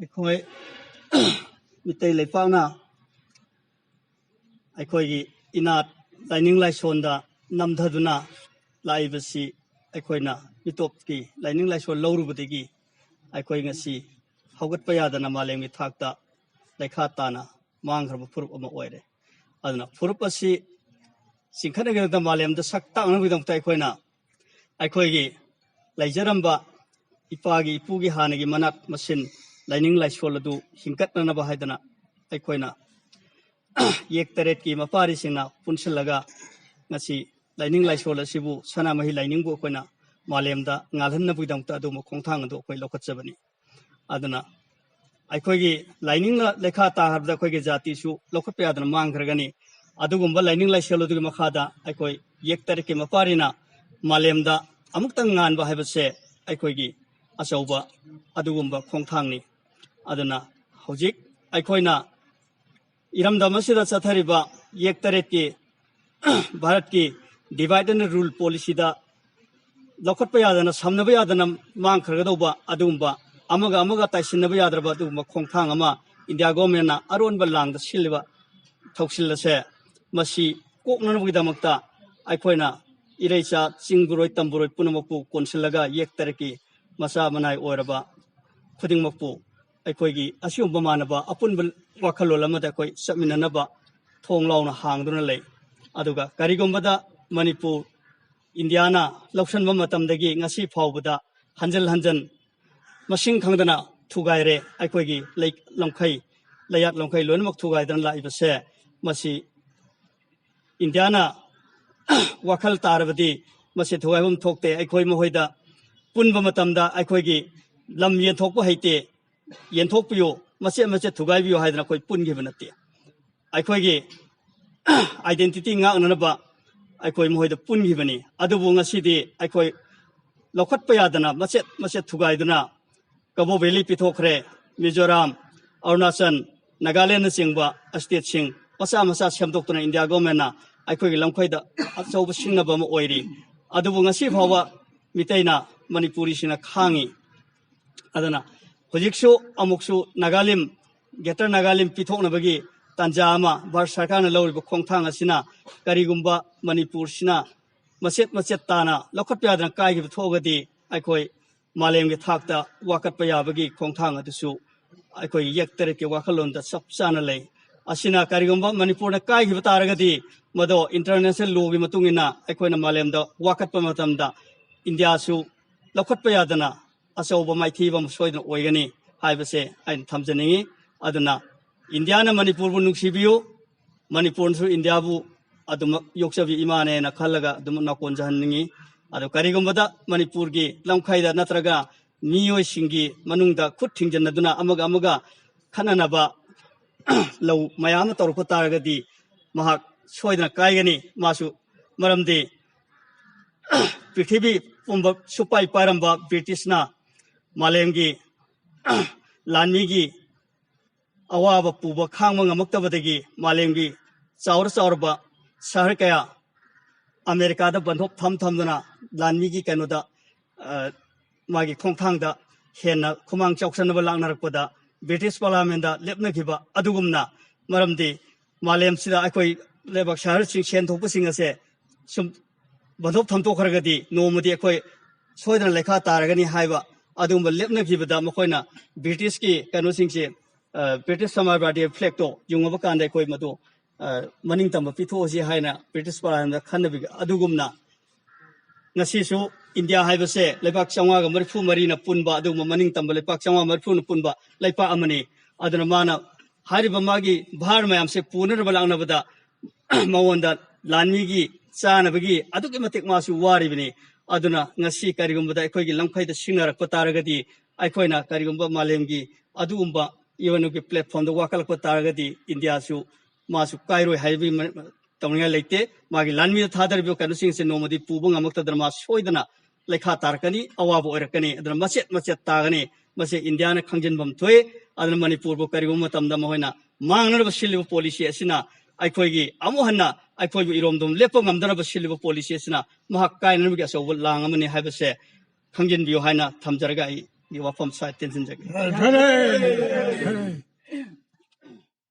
ꯑꯩꯈꯣꯏ ꯃꯤꯇꯩ ꯂꯩꯄꯥꯛꯅ ꯑꯩꯈꯣꯏꯒꯤ ꯏꯅꯥꯠ ꯂꯥꯏꯅꯤꯡ ꯂꯥꯏꯁꯣꯟꯗ ꯅꯝꯊꯗꯨꯅ ꯂꯥꯛꯏꯕꯁꯤ ꯑꯩꯈꯣꯏꯅ ꯃꯤꯇꯣꯞꯀꯤ ꯂꯥꯏꯅꯤꯡ ꯂꯥꯏꯁꯣꯟ ꯂꯧꯔꯨꯕꯗꯒꯤ ꯑꯩꯈꯣꯏ ꯉꯁꯤ ꯍꯧꯒꯠꯄ ꯌꯥꯗꯅ ꯃꯥꯂꯦꯝꯒꯤ ꯊꯥꯛꯇ ꯂꯩꯈꯥ ꯇꯥꯅ ꯃꯥꯡꯈ꯭ꯔꯕ ꯐꯨꯔꯨꯞ ꯑꯃ ꯑꯣꯏꯔꯦ꯫ ꯑꯗꯨꯅ ꯐꯨꯔꯨꯞ ꯑꯁꯤ ꯆꯤꯡꯈꯠꯅꯒꯤꯗꯃꯛꯇ ꯃꯥꯂꯦꯝꯗ ꯁꯛ ꯇꯥꯛꯅꯕꯒꯤꯗꯃꯛꯇ ꯑꯩꯈꯣꯏꯅ ꯑꯩꯈꯣꯏꯒꯤ ꯂꯩꯖꯔꯝꯕ ꯏꯄꯥꯒꯤ ꯏꯄꯨꯒꯤ ꯍꯥꯟꯅꯒꯤ ꯃꯅꯥꯛ ꯃꯁꯤꯟ ꯂꯥꯏꯅꯤꯡ ꯂꯥꯏꯁꯣꯟ ꯑꯗꯨ ꯍꯤꯡꯀꯠꯅꯅꯕ ꯍꯥꯏꯗꯅ ꯑꯩꯈꯣꯏꯅ ꯌꯦꯛ ꯇꯔꯦꯠꯀꯤ ꯃꯄꯥꯔꯤꯁꯤꯡꯅ ꯄꯨꯟꯁꯤꯜꯂꯒ ꯉꯁꯤ ꯂꯥꯏꯅꯤꯡ ꯂꯥꯏꯁꯣꯟ ꯑꯁꯤꯕꯨ ꯁꯅꯥꯃꯍꯤ ꯂꯥꯏꯅꯤꯡꯕꯨ ꯑꯩꯈꯣꯏꯅ ꯃꯥꯂꯦꯝꯗ ꯉꯥꯜꯍꯟꯅꯕꯒꯤꯗꯃꯛꯇ ꯑꯗꯨꯒꯨꯝꯕ ꯈꯣꯡꯊꯥꯡ ꯑꯗꯨ ꯑꯩꯈꯣꯏ ꯂꯧꯈꯠꯆꯕꯅꯤ꯫ ꯑꯗꯨꯅ ꯑꯩꯈꯣꯏꯒꯤ ꯂꯥꯏꯅꯤꯡꯅ ꯂꯩꯈꯥ ꯇꯥꯍꯟꯕꯗ ꯑꯩꯈꯣꯏꯒꯤ ꯖꯥꯇꯤꯁꯨ ꯂꯧꯈꯠꯄ ꯌꯥꯗꯅ ꯃꯥꯡꯈ꯭ꯔꯒꯅꯤ꯫ ꯑꯗꯨꯒꯨꯝꯕ ꯂꯥꯏꯅꯤꯡ ꯂꯥꯏꯁꯣꯟ ꯑꯗꯨꯒꯤ ꯃꯈꯥꯗ ꯑꯩꯈꯣꯏ ꯌꯦꯛ ꯇꯔꯦꯠꯀꯤ ꯃꯄꯥꯔꯤꯅ ꯃꯥꯂꯦꯝꯗ ꯑꯃꯨꯛꯇꯪ ꯉꯥꯟꯕ ꯍꯥꯏꯕꯁꯦ ꯑꯩꯈꯣꯏꯒꯤ ꯑꯆꯧꯕ ꯑꯗꯨꯒꯨꯝꯕ ꯈꯣꯡꯊꯥꯡꯅꯤ꯫ ꯑꯗꯨꯅ ꯍꯧꯖꯤꯛ ꯑꯩꯈꯣꯏꯅ ꯏꯔꯝꯗꯝ ꯑꯁꯤꯗ ꯆꯠꯊꯔꯤꯕ ꯌꯦꯛ ꯇꯔꯦꯠꯀꯤ ꯚꯥꯔꯠꯀꯤ ꯗꯤꯚꯥꯏꯗ ꯑꯦꯟड ꯔꯨꯜ ꯄꯣꯂꯤꯁꯤꯗ ꯂꯧꯈꯠꯄ ꯌꯥꯗꯅ ꯁꯝꯅꯕ ꯌꯥꯗꯅ ꯃꯥꯡꯈ꯭ꯔꯒꯗꯧꯕ ꯑꯗꯨꯒꯨꯝꯕ ꯑꯃꯒ ꯑꯃꯒ ꯇꯥꯏꯁꯤꯟꯅꯕ ꯌꯥꯗ꯭ꯔꯕ ꯑꯗꯨꯒꯨꯝꯕ ꯈꯣꯡꯊꯥꯡ ꯑꯃ ꯏꯟꯗꯤꯌꯥ ꯒꯣꯚꯔꯟꯃꯦꯟꯠꯅ ꯑꯔꯣꯟꯕ ꯂꯥꯡꯗ ꯁꯤꯜꯂꯤꯕ ꯊꯧꯁꯤꯜ ꯑꯁꯦ ꯃꯁꯤ ꯀꯣꯛꯅꯅꯕꯒꯤꯗꯃꯛꯇ ꯑꯩꯈꯣꯏꯅ ꯏꯔꯩꯆꯥ ꯆꯤꯡꯕꯨꯔꯣꯏ ꯇꯝꯕꯨꯔꯣꯏ ꯄꯨꯝꯅꯃꯛꯄꯨ ꯀꯣꯟꯁꯤꯜꯂꯒ ꯌꯦꯛ ꯇꯔꯦꯠꯀꯤ ꯃꯆꯥ ꯃꯅꯥꯏ ꯑꯣꯏꯔꯕ ꯈꯨꯗꯤꯡꯃꯛꯄꯨ ꯑꯩꯈꯣꯏꯒꯤ ꯑꯁꯤꯒꯨꯝꯕ ꯃꯥꯟꯅꯕ ꯑꯄꯨꯟꯕ ꯋꯥꯈꯜꯂꯣꯟ ꯑꯃꯗ ꯑꯩꯈꯣꯏ ꯆꯠꯃꯤꯟꯅꯅꯕ ꯊꯣꯡ ꯂꯥꯎꯅ ꯍꯥꯡꯗꯨꯅ ꯂꯩ꯫ ꯑꯗꯨꯒ ꯀꯔꯤꯒꯨꯝꯕꯗ ꯃꯅꯤꯄꯨꯔ ꯏꯟꯗꯤꯌꯥꯅ ꯂꯧꯁꯤꯟꯕ ꯃꯇꯝꯗꯒꯤ ꯉꯁꯤ ꯐꯥꯎꯕꯗ ꯍꯟꯖꯤꯟ ꯍꯟꯖꯤꯟ ꯃꯁꯤꯡ ꯈꯪꯗꯅ ꯊꯨꯒꯥꯏꯔꯦ ꯑꯩꯈꯣꯏꯒꯤ ꯂꯝꯈꯩ ꯂꯩꯌꯥꯠ ꯂꯝꯈꯩ ꯂꯣꯏꯅꯃꯛ ꯊꯨꯒꯥꯏꯗꯅ ꯂꯥꯛꯏꯕꯁꯦ ꯃꯁꯤ ꯏꯟꯗꯤꯌꯥꯅ ꯋꯥꯈꯜ ꯇꯥꯔꯕꯗꯤ ꯃꯁꯤ ꯊꯨꯒꯥꯏꯐꯝ ꯊꯣꯛꯇꯦ꯫ ꯑꯩꯈꯣꯏ ꯃꯈꯣꯏꯗ ꯄꯨꯟꯕ ꯃꯇꯝꯗ ꯑꯩꯈꯣꯏꯒꯤ ꯂꯝ ꯌꯦꯟꯊꯣꯛꯄ ꯍꯩꯇꯦ, ꯌꯦꯟꯊꯣꯛꯄꯤꯌꯨ, ꯃꯆꯦꯠ ꯃꯆꯦꯠ ꯊꯨꯒꯥꯏꯕꯤꯌꯨ ꯍꯥꯏꯗꯅ ꯑꯩꯈꯣꯏ ꯄꯨꯟꯈꯤꯕ ꯅꯠꯇꯦ꯫ ꯑꯩꯈꯣꯏꯒꯤ ꯑꯥꯏꯗꯦꯟꯇꯤꯇꯤ ꯉꯥꯛꯅꯅꯕ ꯑꯩꯈꯣꯏ ꯃꯈꯣꯏꯗ ꯄꯨꯟꯈꯤꯕꯅꯤ꯫ ꯑꯗꯨꯕꯨ ꯉꯁꯤꯗꯤ ꯑꯩꯈꯣꯏ ꯂꯧꯈꯠꯄ ꯌꯥꯗꯅ ꯃꯆꯦꯠ ꯃꯆꯦꯠ ꯊꯨꯒꯥꯏꯗꯨꯅ ꯀꯕꯣ ꯚꯦꯂꯤ ꯄꯤꯊꯣꯛꯈ꯭ꯔꯦ, ꯃꯤꯖꯣꯔꯥꯝ, ꯑꯔꯨꯅꯥꯆꯜ, ꯅꯥꯒꯥꯂꯦꯟꯅꯆꯤꯡꯕ ꯁ꯭ꯇꯦꯠꯁꯤꯡ ꯃꯆꯥ ꯃꯆꯥ ꯁꯦꯝꯗꯣꯛꯇꯨꯅ ꯏꯟꯗꯤꯌꯥ ꯒꯣꯚꯔꯟꯃꯦꯟꯠꯅ ꯑꯩꯈꯣꯏꯒꯤ ꯂꯝꯈꯩꯗ ꯑꯆꯧꯕ ꯁꯤꯡꯅꯕ ꯑꯃ ꯑꯣꯏꯔꯤ꯫ ꯑꯗꯨꯕꯨ ꯉꯁꯤ ꯐꯥꯎꯕ ꯃꯤꯇꯩꯅ ꯃꯅꯤꯄꯨꯔꯤꯁꯤꯡꯅ ꯈꯥꯡꯉꯤ꯫ ꯑꯗꯨꯅ ꯍꯧꯖꯤꯛꯁꯨ ꯑꯃꯨꯛꯁꯨ ꯅꯥꯒꯥꯂꯦꯟ, ꯒ꯭ꯔꯦꯇꯔ ꯅꯥꯒꯥꯂꯦꯟ ꯄꯤꯊꯣꯛꯅꯕꯒꯤ ꯇꯥꯟꯖꯥ ꯑꯃ ꯚꯥꯔꯠ ꯁꯔꯀꯥꯔꯅ ꯂꯧꯔꯤꯕ ꯈꯣꯡꯊꯥꯡ ꯑꯁꯤꯅ ꯀꯔꯤꯒꯨꯝꯕ ꯃꯅꯤꯄꯨꯔꯁꯤꯅ ꯃꯆꯦꯠ ꯃꯆꯦꯠ ꯇꯥꯅ ꯂꯧꯈꯠꯄ ꯌꯥꯗꯅ ꯀꯥꯏꯈꯤꯕ ꯊꯣꯛꯑꯒꯗꯤ ꯑꯩꯈꯣꯏ ꯃꯥꯂꯦꯝꯒꯤ ꯊꯥꯛꯇ ꯋꯥꯀꯠꯄ ꯌꯥꯕꯒꯤ ꯈꯣꯡꯊꯥꯡ ꯑꯗꯨꯁꯨ ꯑꯩꯈꯣꯏ ꯌꯦꯛ ꯇꯔꯦꯠꯀꯤ ꯋꯥꯈꯜꯂꯣꯟꯗ ꯆꯞ ꯆꯥꯅ ꯂꯩ꯫ ꯑꯁꯤꯅ ꯀꯔꯤꯒꯨꯝꯕ ꯃꯅꯤꯄꯨꯔꯅ ꯀꯥꯏꯈꯤꯕ ꯇꯥꯔꯒꯗꯤ ꯃꯗꯣ ꯏꯟꯇꯔꯅꯦꯁꯅꯦꯜ ꯂꯣꯒꯤ ꯃꯇꯨꯡ ꯏꯟꯅ ꯑꯩꯈꯣꯏꯅ ꯃꯥꯂꯦꯝꯗ ꯋꯥꯀꯠꯄ ꯃꯇꯝꯗ ꯏꯟꯗꯤꯌꯥꯁꯨ ꯂꯧꯈꯠꯄ ꯌꯥꯗꯅ ꯑꯆꯧꯕ ꯃꯥꯏꯊꯤꯕ ꯑꯃ ꯁꯣꯏꯗꯅ ꯑꯣꯏꯒꯅꯤ ꯍꯥꯏꯕꯁꯦ ꯑꯩꯅ ꯊꯝꯖꯅꯤꯡꯉꯤ꯫ ꯑꯗꯨꯅ ꯏꯟꯗꯤꯌꯥꯅ ꯃꯅꯤꯄꯨꯔꯕꯨ ꯅꯨꯡꯁꯤꯕꯤꯌꯨ, ꯃꯅꯤꯄꯨꯔꯅꯁꯨ ꯏꯟꯗꯤꯌꯥꯕꯨ ꯑꯗꯨꯃꯛ ꯌꯣꯛꯆꯕꯤ ꯏꯃꯥꯅꯦꯅ ꯈꯜꯂꯒ ꯑꯗꯨꯃꯛ ꯅꯥꯀꯣꯟꯖꯍꯟꯅꯤꯡꯉꯤ꯫ ꯑꯗꯣ ꯀꯔꯤꯒꯨꯝꯕꯗ ꯃꯅꯤꯄꯨꯔꯒꯤ ꯂꯝꯈꯩꯗ ꯅꯠꯇ꯭ꯔꯒ ꯃꯤꯑꯣꯏꯁꯤꯡꯒꯤ ꯃꯅꯨꯡꯗ ꯈꯨꯠ ꯊꯤꯡꯖꯤꯟꯅꯗꯨꯅ ꯑꯃꯒ ꯑꯃꯒ ꯈꯠꯅꯅꯕ ꯂꯧ ꯃꯌꯥꯝ ꯑꯃ ꯇꯧꯔꯛꯄ ꯇꯥꯔꯒꯗꯤ ꯃꯍꯥꯛ ꯁꯣꯏꯗꯅ ꯀꯥꯏꯒꯅꯤ ꯃꯥꯁꯨ꯫ ꯃꯔꯝꯗꯤ ꯄ꯭ꯔꯤꯊꯤꯕꯤ ꯄꯨꯝꯕ ꯁꯨꯄꯥꯏ ꯄꯥꯏꯔꯝꯕ ꯕ꯭ꯔꯤꯇꯤꯁꯅ ꯃꯥꯂꯦꯝꯒꯤ ꯂꯥꯟꯃꯤꯒꯤ ꯑꯋꯥꯕ ꯄꯨꯕ ꯈꯥꯡꯕ ꯉꯝꯃꯛꯇꯕꯗꯒꯤ ꯃꯥꯂꯦꯝꯒꯤ ꯆꯥꯎꯔꯕ ꯁꯍꯔ ꯀꯌꯥ ꯑꯃꯦꯔꯤꯀꯥꯗ ꯕꯟꯙꯣꯞ ꯊꯝꯗꯨꯅ ꯂꯥꯟꯃꯤꯒꯤ ꯀꯩꯅꯣꯗ ꯃꯥꯒꯤ ꯈꯣꯡꯊꯥꯡꯗ ꯍꯦꯟꯅ ꯈꯨꯃꯥꯡ ꯆꯥꯎꯁꯟꯅꯕ ꯂꯥꯛꯅꯔꯛꯄꯗ ꯕ꯭ꯔꯤꯇꯤꯁ ꯄꯥꯔꯂꯤꯌꯥꯃꯦꯟꯠꯗ ꯂꯦꯞꯅꯈꯤꯕ ꯑꯗꯨꯒꯨꯝꯅ ꯃꯔꯝꯗꯤ ꯃꯥꯂꯦꯝꯁꯤꯗ ꯑꯩꯈꯣꯏ ꯂꯩꯕꯥꯛ ꯁꯍꯔꯁꯤꯡ ꯁꯦꯟ ꯊꯣꯛꯄꯁꯤꯡ ꯑꯁꯦ ꯁꯨꯝ ꯕꯟꯙꯣꯞ ꯊꯝꯗꯣꯛꯈ꯭ꯔꯒꯗꯤ ꯅꯣꯡꯃꯗꯤ ꯑꯩꯈꯣꯏ ꯁꯣꯏꯗꯅ ꯂꯩꯈꯥ ꯇꯥꯔꯒꯅꯤ ꯍꯥꯏꯕ ꯑꯗꯨꯒꯨꯝꯕ ꯂꯦꯞꯅꯈꯤꯕꯗ ꯃꯈꯣꯏꯅ ꯕ꯭ꯔꯤꯇꯤꯁꯀꯤ ꯀꯩꯅꯣꯁꯤꯡꯁꯦ ꯕ꯭ꯔꯤꯇꯤꯁ ꯁꯃꯥꯖꯋꯥꯗꯤ ꯐ꯭ꯂꯦꯛꯇꯣ ꯌꯨꯡꯉꯕ ꯀꯥꯟꯗ ꯑꯩꯈꯣꯏ ꯃꯗꯨ ꯃꯅꯤꯡꯇꯝꯕ ꯄꯤꯊꯣꯛꯑꯁꯤ ꯍꯥꯏꯅ ꯕ꯭ꯔꯤꯇꯤꯁ ꯄꯥꯔꯂꯤꯌꯥꯃꯦꯟꯠꯗ ꯈꯟꯅꯕꯤꯒ ꯑꯗꯨꯒꯨꯝꯅ ꯉꯁꯤꯁꯨ ꯏꯟꯗꯤꯌꯥ ꯍꯥꯏꯕꯁꯦ ꯂꯩꯕꯥꯛ 534ꯅ ꯄꯨꯟꯕ ꯑꯗꯨꯒꯨꯝꯕ ꯃꯅꯤꯡꯇꯝꯕ ꯂꯩꯕꯥꯛ 530ꯅ ꯄꯨꯟꯕ ꯂꯩꯄꯥꯛ ꯑꯃꯅꯤ꯫ ꯑꯗꯨꯅ ꯃꯥꯅ ꯍꯥꯏꯔꯤꯕ ꯃꯥꯒꯤ ꯚꯥꯔ ꯃꯌꯥꯝꯁꯦ ꯄꯨꯅꯅꯕ ꯂꯥꯛꯅꯕꯗ ꯃꯉꯣꯟꯗ ꯂꯥꯟꯃꯤꯒꯤ ꯆꯥꯅꯕꯒꯤ ꯑꯗꯨꯛꯀꯤ ꯃꯇꯤꯛ ꯃꯥꯁꯨ ꯋꯥꯔꯤꯕꯅꯤ꯫ ꯑꯗꯨꯅ ꯉꯁꯤ ꯀꯔꯤꯒꯨꯝꯕꯗ ꯑꯩꯈꯣꯏꯒꯤ ꯂꯝꯈꯩꯗ ꯁꯤꯡꯅꯔꯛꯄ ꯇꯥꯔꯒꯗꯤ ꯑꯩꯈꯣꯏꯅ ꯀꯔꯤꯒꯨꯝꯕ ꯃꯥꯂꯦꯝꯒꯤ ꯑꯗꯨꯒꯨꯝꯕ ꯌꯨꯅꯣꯒꯤ ꯄ꯭ꯂꯦꯠꯐꯣꯝꯗ ꯋꯥꯀꯠꯂꯛꯄ ꯇꯥꯔꯒꯗꯤ ꯏꯟꯗꯤꯌꯥꯁꯨ ꯃꯥꯁꯨ ꯀꯥꯏꯔꯣꯏ ꯍꯥꯏꯕꯒꯤ ꯇꯧꯅꯤꯡꯉꯥꯏ ꯂꯩꯇꯦ꯫ ꯃꯥꯒꯤ ꯂꯥꯟꯃꯤꯗ ꯊꯥꯗꯔꯤꯕ ꯀꯩꯅꯣꯁꯤꯡꯁꯦ ꯅꯣꯡꯃꯗꯤ ꯄꯨꯕ ꯉꯝꯃꯛꯇꯗꯅ ꯃꯥ ꯁꯣꯏꯗꯅ ꯂꯩꯈꯥ ꯇꯥꯔꯛꯀꯅꯤ, ꯑꯋꯥꯕ ꯑꯣꯏꯔꯛꯀꯅꯤ꯫ ꯑꯗꯨꯅ ꯃꯆꯦꯠ ꯃꯆꯦꯠ ꯇꯥꯒꯅꯤ, ꯃꯁꯤ ꯏꯟꯗꯤꯌꯥꯅ ꯈꯪꯖꯤꯟꯐꯝ ꯊꯣꯛꯏ꯫ ꯑꯗꯨꯅ ꯃꯅꯤꯄꯨꯔꯕꯨ ꯀꯔꯤꯒꯨꯝꯕ ꯃꯇꯝꯗ ꯃꯈꯣꯏꯅ ꯃꯥꯡꯅꯅꯕ ꯁꯤꯜꯂꯤꯕ ꯄꯣꯂꯤꯁꯤ ꯑꯁꯤꯅ ꯑꯩꯈꯣꯏꯒꯤ ꯑꯃꯨꯛ ꯍꯟꯅ ꯑꯩꯈꯣꯏꯕꯨ ꯏꯔꯣꯝꯗꯣꯝ ꯂꯦꯞꯄ ꯉꯝꯗꯅꯕ ꯁꯤꯜꯂꯤꯕ ꯄꯣꯂꯤꯁꯤ ꯑꯁꯤꯅ ꯃꯍꯥꯛ ꯀꯥꯏꯅꯅꯕꯒꯤ ꯑꯆꯧꯕ ꯂꯥꯡ ꯑꯃꯅꯤ ꯍꯥꯏꯕꯁꯦ ꯈꯪꯖꯤꯟꯕꯤꯌꯨ ꯍꯥꯏꯅ ꯊꯝꯖꯔꯒ ꯑꯩ ꯋꯥꯐꯝ ꯁ꯭ꯋꯥꯏ ꯇꯦꯟꯁꯤꯟꯖꯒꯦ ꯐꯔꯦ